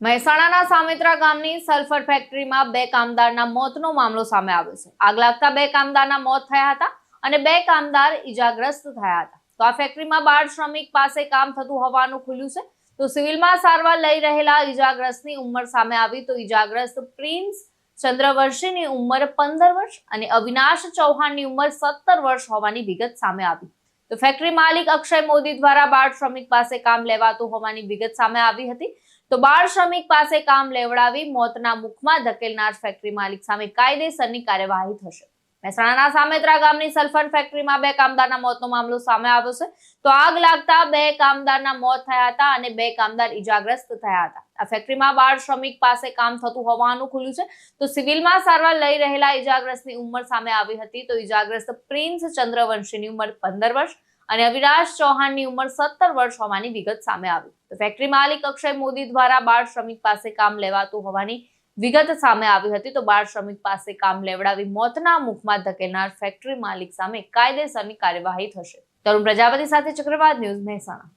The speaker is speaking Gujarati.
મહેસાણાના સામેત્રા ગામની સલ્ફર ફેક્ટરીમાં બે કામદારના મોતનો મામલો સામે આવ્યો છે. આગ લાગતા બે કામદારના મોત થયા હતા અને બે કામદાર ઈજાગ્રસ્ત થયા હતા. તો આ ફેક્ટરીમાં બાળ શ્રમિક પાસે કામ થતું હોવાનું ખુલ્યું છે. તો સિવિલમાં સારવાર લઈ રહેલા ઈજાગ્રસ્તની ઉંમર સામે આવી. તો ઈજાગ્રસ્ત પ્રિન્સ ચંદ્રવંશીની ઉંમર 15 વર્ષ અને અવિનાશ ચૌહાણની ઉંમર 17 વર્ષ હોવાની વિગત સામે આવી. તો ફેક્ટરી માલિક અક્ષય મોદી દ્વારા બાળ શ્રમિક પાસે કામ લેવાતું હોવાની વિગત સામે આવી હતી. તો બાળ શ્રમિક પાસે કામ લેવડાવી મોતના મુખમાં ધકેલનાર ફેક્ટરી માલિક સામે કાયદેસરની કાર્યવાહી થશે. મહેસાણાના સામેત્રા ગામની સલ્ફર ફેક્ટરીમાં બે કામદારના મોતનો મામલો સામે આવ્યો છે. તો આગ લાગતા બે કામદારના મોત થયા હતા અને બે કામદાર ઈજાગ્રસ્ત થયા હતા. આ ફેક્ટરીમાં બાળ શ્રમિક પાસે કામ થતું હોવાનું ખુલ્યું છે. તો સિવિલમાં સારવાર લઈ રહેલા ઈજાગ્રસ્તની ઉંમર સામે આવી હતી. તો ઈજાગ્રસ્ત પ્રિન્સ ચંદ્રવંશીની ઉંમર 15 વર્ષ અને અવિનાશ ચૌહાણની ઉંમર 17 વર્ષ હોવાની વિગત સામે આવી. તો ફેક્ટરી માલિક અક્ષય મોદી દ્વારા બાળ શ્રમિક પાસે કામ લેવાતું હોવાની વિગત સામે આવી હતી. તો બાળ શ્રમિક પાસે કામ લેવડાવી મોતના મુખમાં ધકેલનાર ફેક્ટરી માલિક સામે કાયદેસરની કાર્યવાહી થશે. તરુણ પ્રજાપતિ સાથે ચક્રવાત ન્યૂઝ, મહેસાણા.